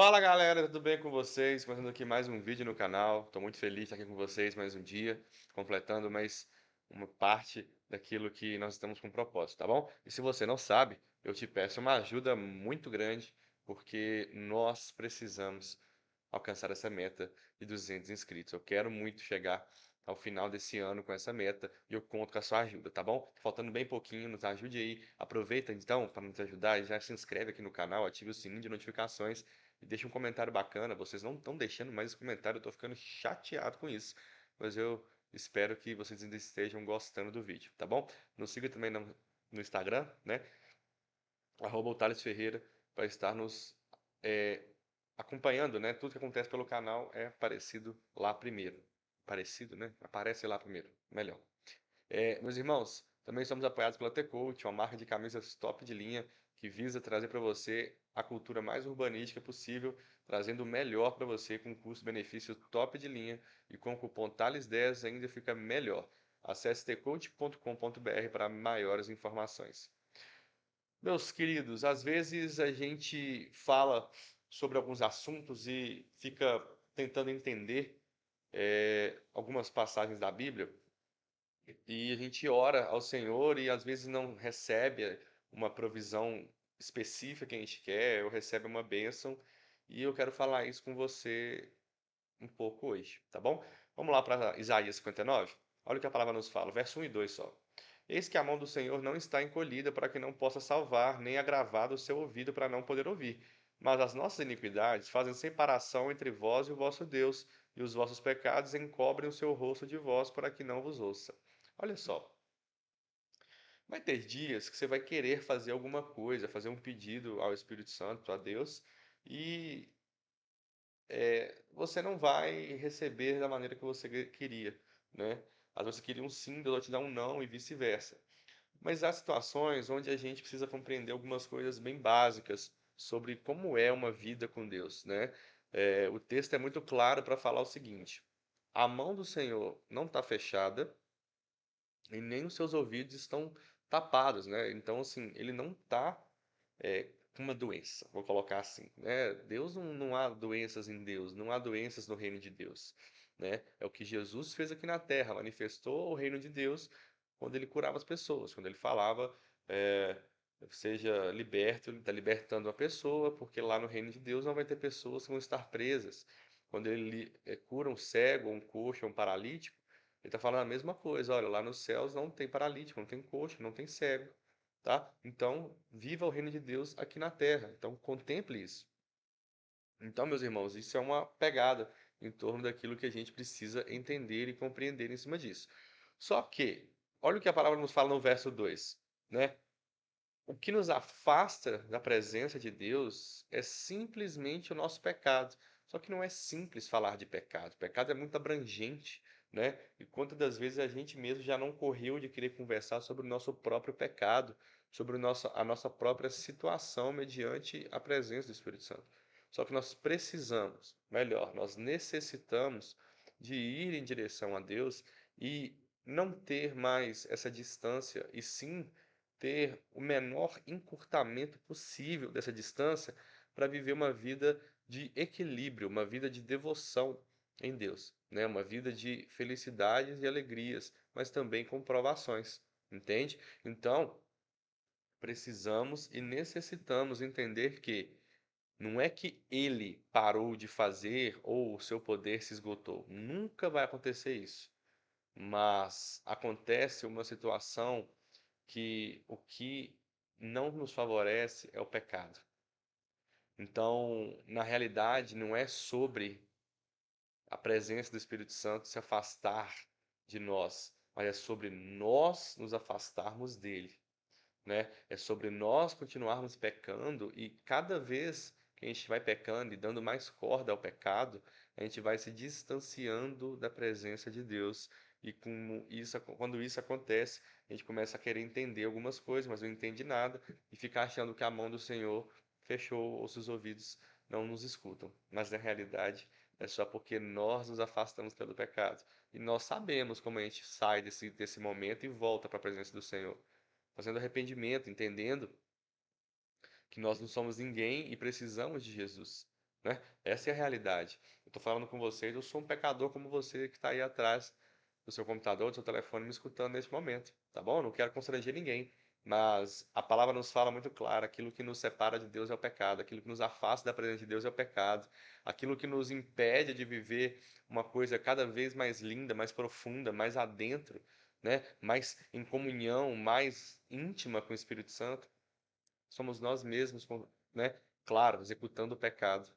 Fala galera, tudo bem com vocês? Começando aqui mais um vídeo no canal. Estou muito feliz de estar aqui com vocês mais um dia, completando mais uma parte daquilo que nós estamos com propósito, tá bom? E se você não sabe, eu te peço uma ajuda muito grande, porque nós precisamos alcançar essa meta de 200 inscritos. Eu quero muito chegar ao final desse ano com essa meta e eu conto com a sua ajuda, tá bom? Faltando bem pouquinho, nos ajude aí. Aproveita então para nos ajudar e já se inscreve aqui no canal, ative o sininho de notificações e deixa um comentário bacana. Vocês não estão deixando mais esse comentário, eu tô ficando chateado com isso. Mas eu espero que vocês ainda estejam gostando do vídeo, tá bom? Nos siga também no Instagram, né? @OtálesFerreira, para estar nos é, acompanhando, né? Tudo que acontece pelo canal é aparecido lá primeiro. Parecido, né? Aparece lá primeiro. Melhor. Meus irmãos, também somos apoiados pela T-Coach, uma marca de camisas top de linha que visa trazer para você a cultura mais urbanística possível, trazendo o melhor para você com custo-benefício top de linha e com o cupom TALES10 ainda fica melhor. Acesse tcoach.com.br para maiores informações. Meus queridos, às vezes a gente fala sobre alguns assuntos e fica tentando entender algumas passagens da Bíblia e a gente ora ao Senhor e às vezes não recebe uma provisão específica que a gente quer, ou recebe uma bênção, e eu quero falar isso com você um pouco hoje, tá bom? Vamos lá para Isaías 59? Olha o que a palavra nos fala, verso 1 e 2 só. Eis que a mão do Senhor não está encolhida para que não possa salvar, nem agravado o seu ouvido para não poder ouvir. Mas as nossas iniquidades fazem separação entre vós e o vosso Deus, e os vossos pecados encobrem o seu rosto de vós para que não vos ouça. Olha só, vai ter dias que você vai querer fazer alguma coisa, fazer um pedido ao Espírito Santo, a Deus, e você não vai receber da maneira que você queria, né? Às vezes você queria um sim, Deus vai te dar um não e vice-versa. Mas há situações onde a gente precisa compreender algumas coisas bem básicas sobre como é uma vida com Deus, né? O texto é muito claro para falar o seguinte: a mão do Senhor não está fechada e nem os seus ouvidos estão tapados, né? Então, assim, ele não está com uma doença, vou colocar assim, né? Deus não há doenças em Deus, não há doenças no reino de Deus, né? É o que Jesus fez aqui na Terra, manifestou o reino de Deus quando ele curava as pessoas, quando ele falava, é, seja liberto, ele está libertando a pessoa, porque lá no reino de Deus não vai ter pessoas que vão estar presas. Quando ele cura um cego, um coxo, um paralítico, ele está falando a mesma coisa. Olha, lá nos céus não tem paralítico, não tem coxo, não tem cego, tá? Então, viva o reino de Deus aqui na terra. Então, contemple isso. Então, meus irmãos, isso é uma pegada em torno daquilo que a gente precisa entender e compreender em cima disso. Só que, olha o que a palavra nos fala no verso 2, né? O que nos afasta da presença de Deus é simplesmente o nosso pecado. Só que não é simples falar de pecado. Pecado é muito abrangente, né? E quantas das vezes a gente mesmo já não correu de querer conversar sobre o nosso próprio pecado, sobre a nossa própria situação mediante a presença do Espírito Santo. Só que nós precisamos, melhor, nós necessitamos de ir em direção a Deus e não ter mais essa distância, e sim ter o menor encurtamento possível dessa distância para viver uma vida de equilíbrio, uma vida de devoção em Deus, né? Uma vida de felicidades e alegrias, mas também com provações, entende? Então, precisamos e necessitamos entender que não é que ele parou de fazer ou o seu poder se esgotou. Nunca vai acontecer isso. Mas acontece uma situação que o que não nos favorece é o pecado. Então, na realidade, não é sobre a presença do Espírito Santo se afastar de nós, mas é sobre nós nos afastarmos dele, né? É sobre nós continuarmos pecando e cada vez que a gente vai pecando e dando mais corda ao pecado, a gente vai se distanciando da presença de Deus. E quando isso acontece, a gente começa a querer entender algumas coisas, mas não entende nada e fica achando que a mão do Senhor fechou ou seus ouvidos não nos escutam. Mas na realidade é só porque nós nos afastamos pelo pecado. E nós sabemos como a gente sai desse momento e volta para a presença do Senhor fazendo arrependimento, entendendo que nós não somos ninguém e precisamos de Jesus, né? Essa é a realidade. Eu tô falando com vocês, eu sou um pecador como você que está aí atrás do seu computador, do seu telefone, me escutando neste momento, tá bom? Não quero constranger ninguém, mas a palavra nos fala muito claro, aquilo que nos separa de Deus é o pecado, aquilo que nos afasta da presença de Deus é o pecado, aquilo que nos impede de viver uma coisa cada vez mais linda, mais profunda, mais adentro, né? Mais em comunhão, mais íntima com o Espírito Santo, somos nós mesmos, né? Claro, executando o pecado.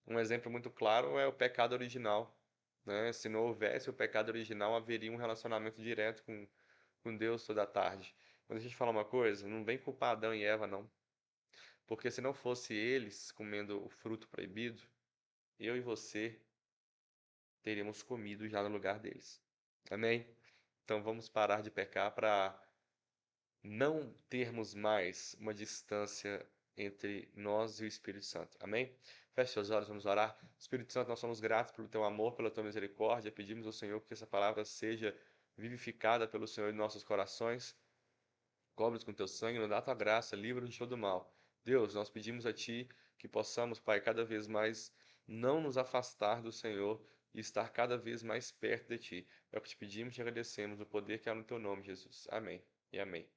Um exemplo muito claro é o pecado original, né? Se não houvesse o pecado original, haveria um relacionamento direto com Deus toda a tarde. Quando a gente fala uma coisa, não vem culpar Adão e Eva, não. Porque se não fosse eles comendo o fruto proibido, eu e você teríamos comido já no lugar deles. Amém? Então vamos parar de pecar para não termos mais uma distância entre nós e o Espírito Santo. Amém? Feche seus olhos, vamos orar. Espírito Santo, nós somos gratos pelo teu amor, pela tua misericórdia. Pedimos ao Senhor que essa palavra seja vivificada pelo Senhor em nossos corações. Cobre-nos com teu sangue, nos dá a tua graça, livra-nos de todo mal. Deus, nós pedimos a ti que possamos, Pai, cada vez mais não nos afastar do Senhor e estar cada vez mais perto de ti. É o que te pedimos e te agradecemos no poder que há no teu nome, Jesus. Amém e amém.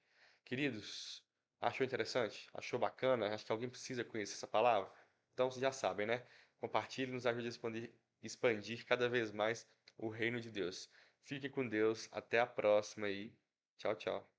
Queridos, achou interessante? Achou bacana? Acho que alguém precisa conhecer essa palavra? Então, vocês já sabem, né? Compartilhe, nos ajude a expandir cada vez mais o reino de Deus. Fique com Deus, até a próxima e tchau, tchau.